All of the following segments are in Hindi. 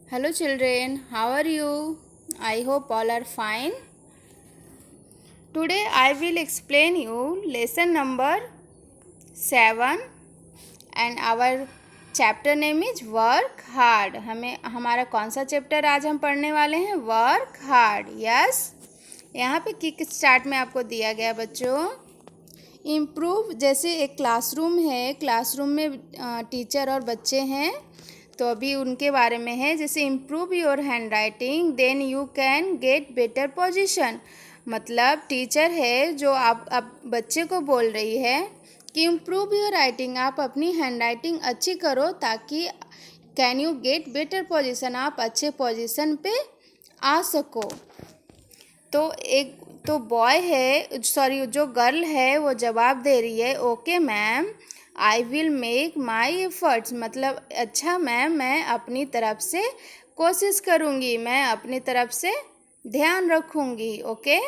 Hello children, how are you? I hope all are fine. Today I will explain you lesson number 7 and our chapter name is work hard. हमारा कौन सा चैप्टर आज हम पढ़ने वाले हैं? Work hard. यस, यहाँ पे किक स्टार्ट में आपको दिया गया बच्चों. इम्प्रूव, जैसे एक क्लासरूम है, क्लासरूम में टीचर और बच्चे हैं, तो अभी उनके बारे में है. जैसे improve your hand writing then you can get better position. मतलब टीचर है जो आप बच्चे को बोल रही है कि इम्प्रूव योर राइटिंग, आप अपनी हैंड राइटिंग अच्छी करो ताकि can you get better position, आप अच्छे पोजीशन पे आ सको. तो बॉय है, सॉरी जो गर्ल है वो जवाब दे रही है, okay ma'am I will make my efforts. मतलब अच्छा मैम, मैं अपनी तरफ से कोशिश करूँगी, मैं अपनी तरफ से ध्यान रखूँगी. ओके.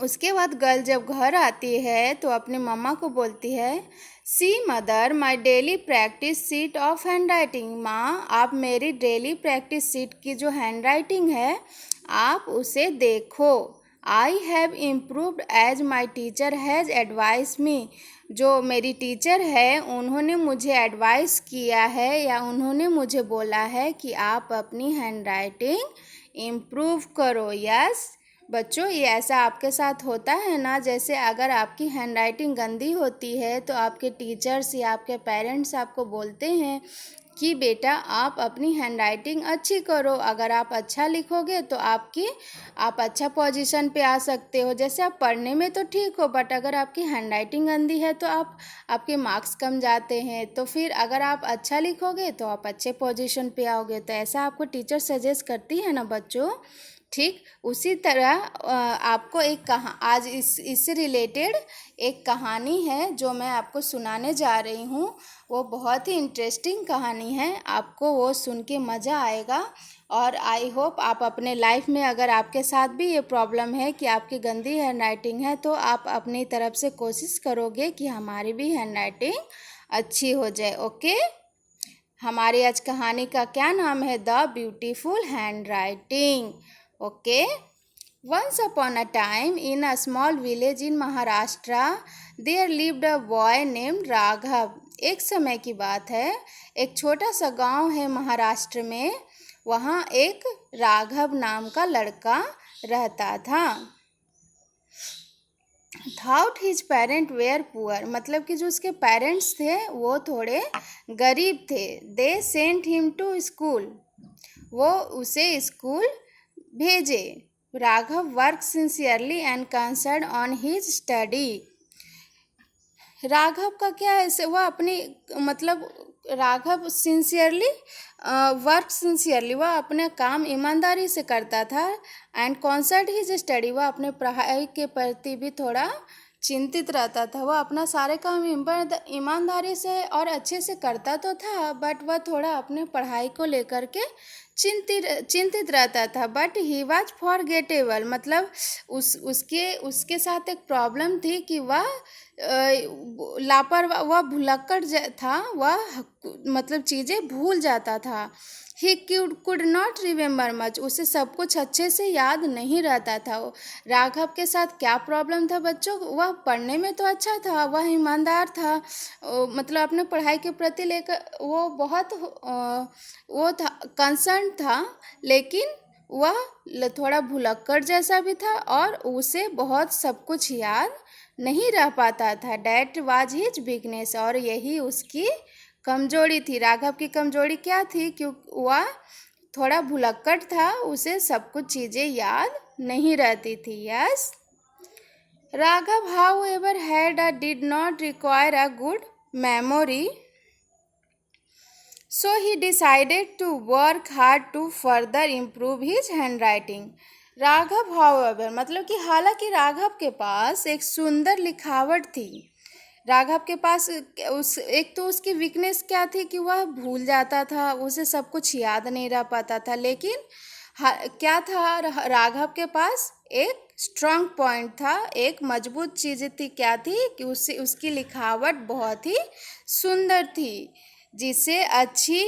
उसके बाद गर्ल जब घर आती है तो अपनी मम्मा को बोलती है, see mother my daily practice sheet of hand writing. माँ, आप मेरी डेली प्रैक्टिस सीट की जो हैंड राइटिंग है आप उसे देखो. I have improved as my teacher has advise me. जो मेरी टीचर है उन्होंने मुझे एडवाइस किया है या उन्होंने मुझे बोला है कि आप अपनी हैंड राइटिंग इम्प्रूव करो. यस बच्चों, ये ऐसा आपके साथ होता है ना, जैसे अगर आपकी हैंड राइटिंग गंदी होती है तो आपके टीचर्स या आपके पेरेंट्स आपको बोलते हैं कि बेटा आप अपनी हैंड राइटिंग अच्छी करो, अगर आप अच्छा लिखोगे तो आप अच्छा पोजीशन पे आ सकते हो. जैसे आप पढ़ने में तो ठीक हो, बट अगर आपकी हैंड राइटिंग गंदी है तो आपके मार्क्स कम जाते हैं. तो फिर अगर आप अच्छा लिखोगे तो आप अच्छे पोजीशन पे आओगे. तो ऐसा आपको टीचर सजेस्ट करती है ना बच्चों. ठीक उसी तरह आपको आज इससे रिलेटेड एक कहानी है जो मैं आपको सुनाने जा रही हूँ. वो बहुत ही इंटरेस्टिंग कहानी है, आपको वो सुन के मज़ा आएगा. और आई होप आप अपने लाइफ में, अगर आपके साथ भी ये प्रॉब्लम है कि आपकी गंदी हैंड राइटिंग है, तो आप अपनी तरफ से कोशिश करोगे कि हमारी भी हैंड राइटिंग अच्छी हो जाए. ओके. हमारी आज कहानी का क्या नाम है? The beautiful hand writing. Okay. Once upon a time, in a small village in Maharashtra, there lived a boy named Raghav. एक समय की बात है, एक छोटा सा गांव है महाराष्ट्र में, वहाँ एक राघव नाम का लड़का रहता था. Thought his parents were poor, मतलब कि जो उसके पेरेंट्स थे वो थोड़े गरीब थे. They sent him to school, वो उसे स्कूल भेजे. Raghav work sincerely and concern on his study. Raghav का क्या है, वह अपनी मतलब राघव सिंसियरली वह अपने काम ईमानदारी से करता था. एंड कंसर्न हिज स्टडी, वह अपने पढ़ाई के प्रति भी थोड़ा चिंतित रहता था. वह अपना सारे काम ईमानदारी से और अच्छे से करता तो था, बट वह थोड़ा अपने पढ़ाई को लेकर के चिंतित रहता था. बट ही वॉज फॉरगेटेबल, मतलब उसके साथ एक प्रॉब्लम थी कि वह लापरवाह, वह भुलक्कड़ था, वह मतलब चीज़ें भूल जाता था. He could not remember much, उसे सब कुछ अच्छे से याद नहीं रहता था. राघव के साथ क्या प्रॉब्लम था बच्चों? वह पढ़ने में तो अच्छा था, वह ईमानदार था, मतलब अपने पढ़ाई के प्रति लेकर वो बहुत वो था, कंसर्न था, लेकिन वह थोड़ा भुलक्कड़ जैसा भी था और उसे बहुत सब कुछ याद नहीं रह पाता था. डैट वाज हिज वीकनेस, और यही उसकी कमजोरी थी. राघव की कमजोरी क्या थी? क्योंकि वह थोड़ा भुलक्कड़ था, उसे सब कुछ चीज़ें याद नहीं रहती थी. Yes. Raghav however did not require a good memory, so he decided to work hard to further improve his handwriting. Raghav however, मतलब कि हालांकि राघव के पास एक सुंदर लिखावट थी. राघव के पास एक तो उसकी वीकनेस क्या थी कि वह भूल जाता था, उसे सब कुछ याद नहीं रह पाता था. लेकिन क्या था राघव के पास? एक स्ट्रांग पॉइंट था, एक मजबूत चीज़ थी. क्या थी? कि उसकी लिखावट बहुत ही सुंदर थी, जिसे अच्छी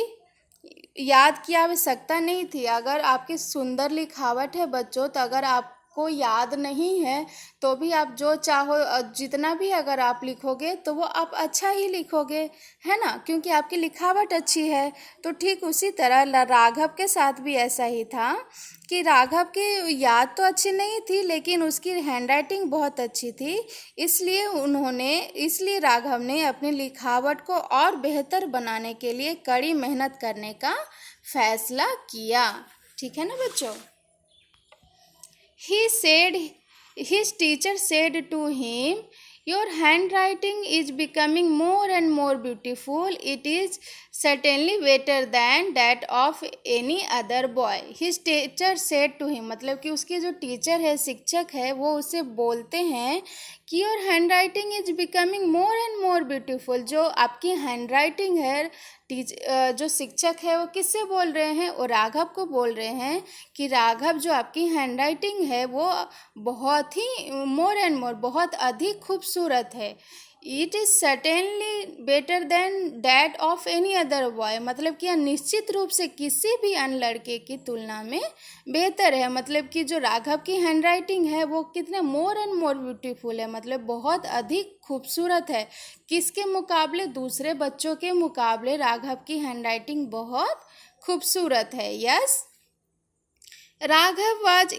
याद की आवश्यकता नहीं थी। अगर आपकी सुंदर लिखावट है बच्चों, तो अगर आपको याद नहीं है तो भी आप जो चाहो जितना भी अगर आप लिखोगे तो वो आप अच्छा ही लिखोगे, है ना, क्योंकि आपकी लिखावट अच्छी है। तो ठीक उसी तरह राघव के साथ भी ऐसा ही था कि राघव की याद तो अच्छी नहीं थी लेकिन उसकी हैंडराइटिंग बहुत अच्छी थी। इसलिए राघव ने अपनी लिखावट को और बेहतर बनाने के लिए कड़ी मेहनत करने का फैसला किया। ठीक है ना बच्चों। He said, his teacher said to him, "Your handwriting is becoming more and more beautiful. It is certainly better than that of any other boy." His teacher said to him, मतलब कि उसके जो टीचर है, शिक्षक है, वो उसे बोलते हैं कि your hand writing is becoming more and more beautiful. जो आपकी हैंड राइटिंग है, जो शिक्षक है वो किससे बोल रहे हैं? वो राघव को बोल रहे हैं कि राघव, जो आपकी हैंड राइटिंग है वो बहुत ही मोर एंड मोर, बहुत अधिक खूबसूरत है। It is certainly better than that of any other boy, मतलब कि यह निश्चित रूप से किसी भी अन्य लड़के की तुलना में बेहतर है। मतलब कि जो राघव की हैंड राइटिंग है वो कितना मोर एंड मोर ब्यूटीफुल है, मतलब बहुत अधिक खूबसूरत है। किसके मुकाबले? दूसरे बच्चों के मुकाबले राघव की हैंड राइटिंग बहुत खूबसूरत है। Yes, Raghav was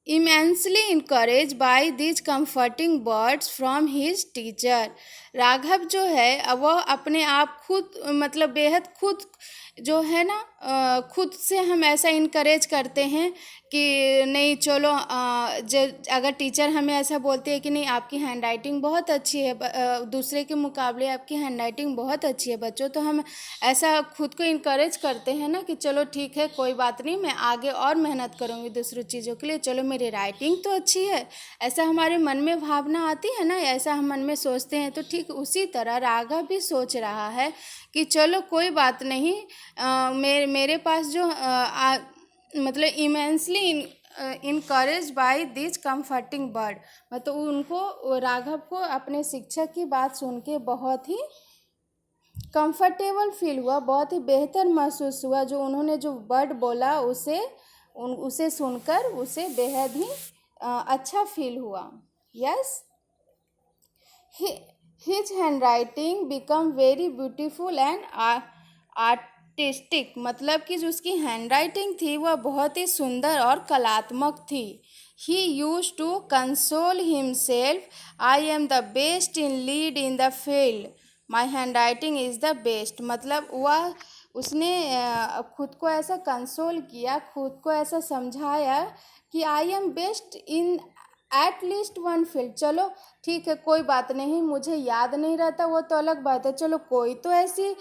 immensely encouraged by these comforting words from his teacher। Raghav जो है वह अपने आप खुद, मतलब बेहद खुद जो है ना, खुद से हम ऐसा इनकरेज करते हैं कि नहीं चलो, अगर टीचर हमें ऐसा बोलते हैं कि नहीं आपकी हैंड राइटिंग बहुत अच्छी है, दूसरे के मुकाबले आपकी हैंड राइटिंग बहुत अच्छी है बच्चों, तो हम ऐसा खुद को इनकरेज करते हैं ना कि चलो ठीक है, कोई बात नहीं, मैं आगे और मेहनत करूँगी दूसरी चीज़ों के लिए, चलो मेरी राइटिंग तो अच्छी है। ऐसा हमारे मन में भावना आती है ना, ऐसा हम मन में सोचते हैं। तो ठीक उसी तरह राघव भी सोच रहा है कि चलो कोई बात नहीं, मेरे पास जो मतलब immensely encourage by this comforting word, मतलब उनको, राघव को अपने शिक्षक की बात सुन के बहुत ही कंफर्टेबल फील हुआ, बहुत ही बेहतर महसूस हुआ। जो उन्होंने जो वर्ड बोला उसे सुनकर उसे बेहद ही अच्छा फील हुआ। Yes, his hand writing become very beautiful and artistic, मतलब कि जो उसकी हैंड राइटिंग थी वह बहुत ही सुंदर और कलात्मक थी। He use to console himself, I am the best in lead in the field, my hand writing is the best, मतलब वह उसने खुद को ऐसा कंसोल किया, खुद को ऐसा समझाया कि I am best in at least one field. चलो ठीक है, कोई बात नहीं, मुझे याद नहीं रहता वो तो अलग बात है, चलो कोई तो ऐसी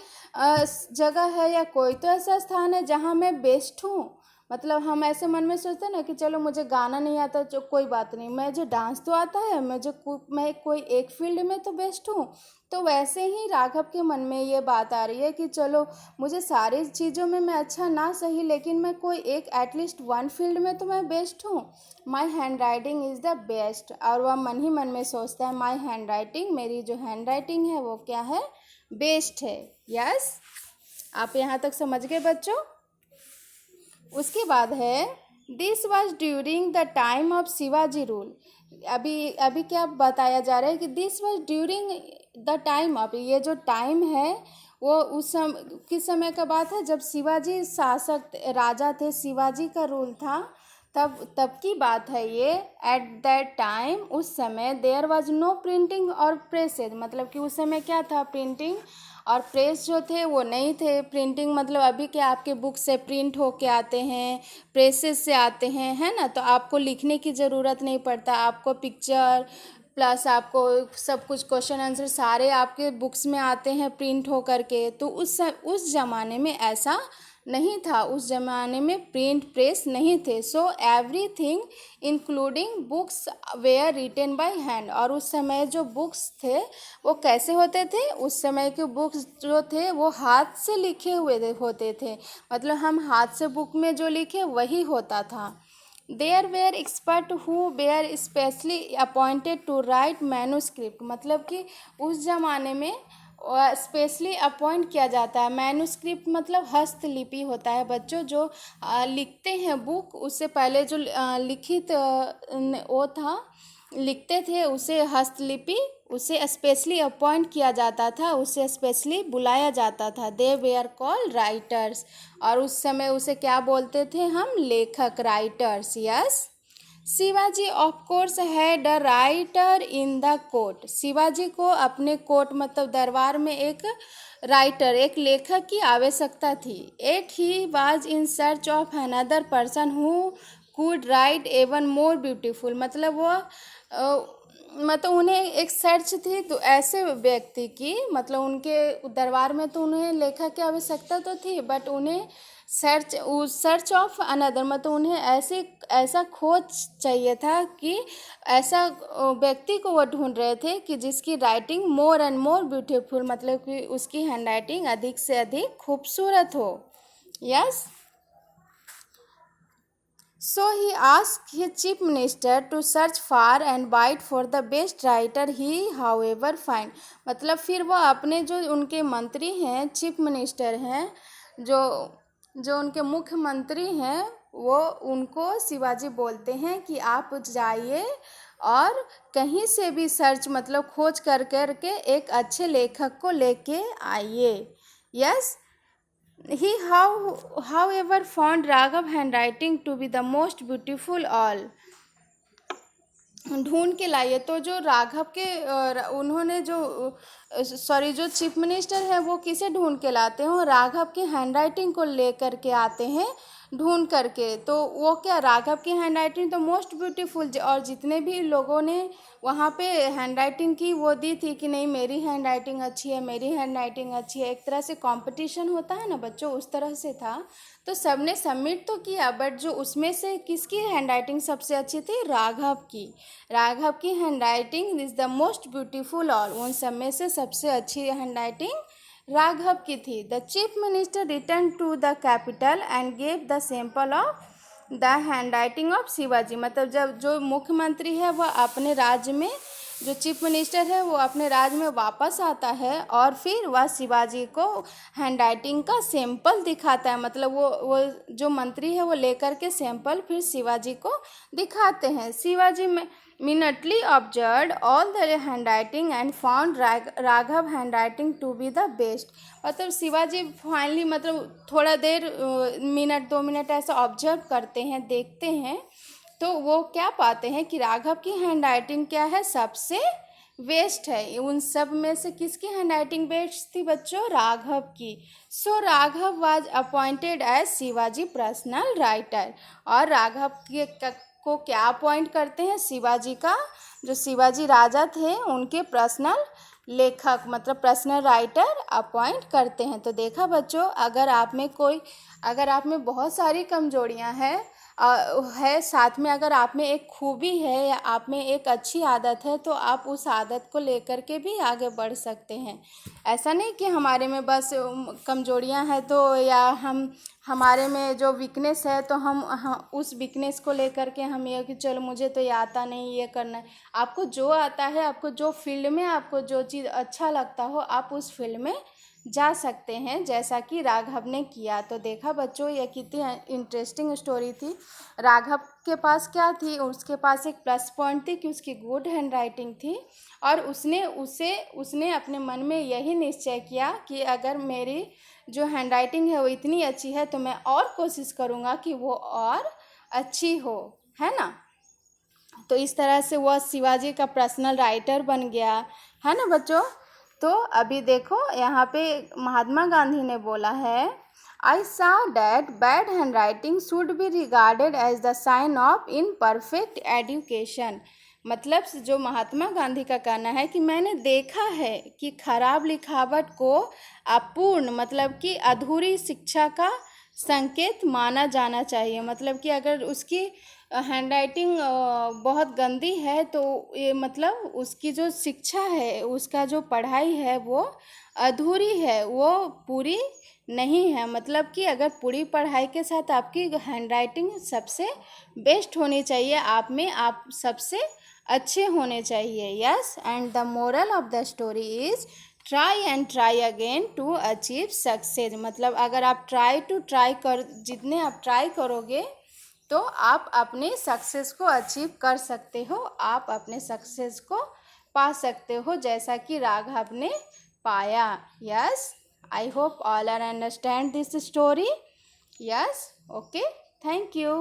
जगह है या कोई तो ऐसा स्थान है जहाँ मैं बेस्ट हूँ। मतलब हम ऐसे मन में सोचते हैं ना कि चलो मुझे गाना नहीं आता, जो कोई बात नहीं, मुझे डांस तो आता है, मैं कोई एक फील्ड में तो बेस्ट हूँ। तो वैसे ही राघव के मन में ये बात आ रही है कि चलो मुझे सारी चीज़ों में मैं अच्छा ना सही, लेकिन मैं कोई एक एटलीस्ट वन फील्ड में तो मैं बेस्ट हूँ। माई hand writing is the best, और वह मन ही मन में सोचता है माई हैंड राइटिंग, मेरी जो हैंड राइटिंग है वो क्या है? बेस्ट है। यस, आप यहाँ तक समझ गए बच्चों। उसके बाद है this was during the time of Shivaji rule. अभी क्या बताया जा रहा है कि this was during the time of, ये जो टाइम है वो किस समय का बात है? जब शिवाजी शासक राजा थे, शिवाजी का रूल था, तब की बात है ये। एट दैट टाइम, उस समय, देयर वॉज नो प्रिंटिंग और प्रेसेज, मतलब कि उस समय क्या था? प्रिंटिंग और प्रेस जो थे वो नहीं थे। प्रिंटिंग मतलब अभी क्या आपके बुक से प्रिंट होके आते हैं, प्रेसेस से आते हैं, है ना, तो आपको लिखने की ज़रूरत नहीं पड़ता, आपको पिक्चर प्लस आपको सब कुछ क्वेश्चन आंसर सारे आपके बुक्स में आते हैं प्रिंट हो करके। तो उस ज़माने में ऐसा नहीं था, उस ज़माने में प्रिंट प्रेस नहीं थे। So everything including books were written by hand, और उस समय जो बुक्स थे वो कैसे होते थे? उस समय के बुक्स जो थे वो हाथ से लिखे हुए होते थे, मतलब हम हाथ से बुक में जो लिखे वही होता था। There were expert who were specially appointed to write manuscript, मतलब कि उस ज़माने में स्पेशली अपॉइंट किया जाता है। मैन्युस्क्रिप्ट मतलब हस्तलिपि होता है बच्चों, जो लिखते हैं बुक, उससे पहले जो लिखित वो था, लिखते थे उसे हस्तलिपि, उसे स्पेशली अपॉइंट किया जाता था, उसे स्पेशली बुलाया जाता था। दे वेयर कॉल्ड राइटर्स, और उस समय उसे क्या बोलते थे हम, लेखक, writers. Yes, Shivaji of course had a writer in the court. Shivaji को अपने कोर्ट मतलब दरबार में एक राइटर, एक लेखक की आवश्यकता थी। At he was in search of another person who could write even more beautiful, मतलब वो मतलब उन्हें एक सर्च थी तो ऐसे व्यक्ति की, मतलब उनके दरबार में तो उन्हें लेखक की आवश्यकता तो थी, बट उन्हें सर्च ऑफ अनदर मतलब उन्हें ऐसा खोज चाहिए था कि ऐसा व्यक्ति को वो ढूंढ रहे थे कि जिसकी writing more and more beautiful, मतलब कि उसकी हैंड राइटिंग अधिक से अधिक खूबसूरत हो। Yes, so he asked his chief minister to search far and wide for the best writer he however find। मतलब फिर वो अपने जो उनके मंत्री हैं, चीफ मिनिस्टर हैं, जो जो उनके मुख्यमंत्री हैं, वो उनको शिवाजी बोलते हैं कि आप जाइए और कहीं से भी सर्च मतलब खोज कर करके एक अच्छे लेखक को लेके आइए। Yes, he however found Raghav handwriting to be the most beautiful all। ढूंढ के लाइए, तो जो राघव के उन्होंने जो जो चीफ मिनिस्टर है वो किसे ढूंढ के लाते हैं, राघव की हैंडराइटिंग को लेकर के आते हैं ढूंढ करके। तो वो क्या, राघव की हैंडराइटिंग तो मोस्ट ब्यूटीफुल, और जितने भी लोगों ने वहाँ पे हैंडराइटिंग की वो दी थी कि नहीं मेरी हैंडराइटिंग अच्छी है, मेरी हैंडराइटिंग अच्छी है, एक तरह से कंपटीशन होता है ना बच्चों, उस तरह से था। तो सबने सबमिट तो किया, बट जो उसमें से किसकी हैंडराइटिंग सबसे अच्छी थी, राघव की handwriting is the most beautiful all, उन सब में से सबसे अच्छी हैंडराइटिंग राघव की थी। The chief minister return to the capital and gave the sample of the handwriting of Shivaji. मतलब जब जो मुख्यमंत्री है वह अपने राज्य में, जो चीफ मिनिस्टर है वो अपने राज्य में वापस आता है और फिर वह शिवाजी को हैंडराइटिंग का सैंपल दिखाता है। मतलब वो जो मंत्री है वो लेकर के सैंपल फिर शिवाजी को दिखाते हैं। शिवाजी में minutely observed all the handwriting and found Raghav handwriting to be the best. मतलब शिवाजी फाइनली मतलब थोड़ा देर मिनट 2 मिनट ऐसा ऑब्जर्व करते हैं, देखते हैं, तो वो क्या पाते हैं कि राघव की हैंडराइटिंग क्या है, सबसे बेस्ट है। उन सब में से किसकी हैंडराइटिंग बेस्ट थी बच्चों, राघव की। सो Raghav was appointed as Shivaji personal writer. और राघव को क्या अपॉइंट करते हैं, शिवाजी का, जो शिवाजी राजा थे उनके पर्सनल लेखक मतलब पर्सनल राइटर अपॉइंट करते हैं। तो देखा बच्चों, अगर आप में बहुत सारी कमजोरियां हैं है, साथ में अगर आप में एक खूबी है या आप में एक अच्छी आदत है, तो आप उस आदत को लेकर के भी आगे बढ़ सकते हैं। ऐसा नहीं कि हमारे में बस कमजोरियां हैं तो, या हमारे में जो वीकनेस है तो हम उस वीकनेस को लेकर के हम ये कि चलो मुझे तो ये आता नहीं, ये करना है। आपको जो आता है, आपको जो फील्ड में आपको जो चीज़ अच्छा लगता हो, आप उस फील्ड में जा सकते हैं, जैसा कि राघव ने किया। तो देखा बच्चों, ये कितनी इंटरेस्टिंग स्टोरी थी। राघव के पास क्या थी, उसके पास एक प्लस पॉइंट थी कि उसकी गुड हैंडराइटिंग थी, और उसने अपने मन में यही निश्चय किया कि अगर मेरी जो हैंडराइटिंग है वो इतनी अच्छी है तो मैं और कोशिश करूँगा कि वो और अच्छी हो, है ना। तो इस तरह से वह शिवाजी का पर्सनल राइटर बन गया, है ना बच्चों। तो अभी देखो यहाँ पे महात्मा गांधी ने बोला है, I saw that bad hand writing should be regarded as the sign of imperfect education. मतलब जो महात्मा गांधी का कहना है कि मैंने देखा है कि खराब लिखावट को अपूर्ण मतलब कि अधूरी शिक्षा का संकेत माना जाना चाहिए। मतलब कि अगर उसकी हैंडराइटिंग बहुत गंदी है तो ये मतलब उसकी जो शिक्षा है, उसका जो पढ़ाई है वो अधूरी है, वो पूरी नहीं है। मतलब कि अगर पूरी पढ़ाई के साथ आपकी हैंडराइटिंग सबसे बेस्ट होनी चाहिए, आप सबसे अच्छे होने चाहिए। Yes, and the moral of the story is try and try again to achieve success, मतलब अगर आप जितने आप ट्राई करोगे तो आप अपने सक्सेस को अचीव कर सकते हो, आप अपने सक्सेस को पा सकते हो, जैसा कि राघव ने पाया। Yes, I hope all are understand this story. Yes, okay, thank you.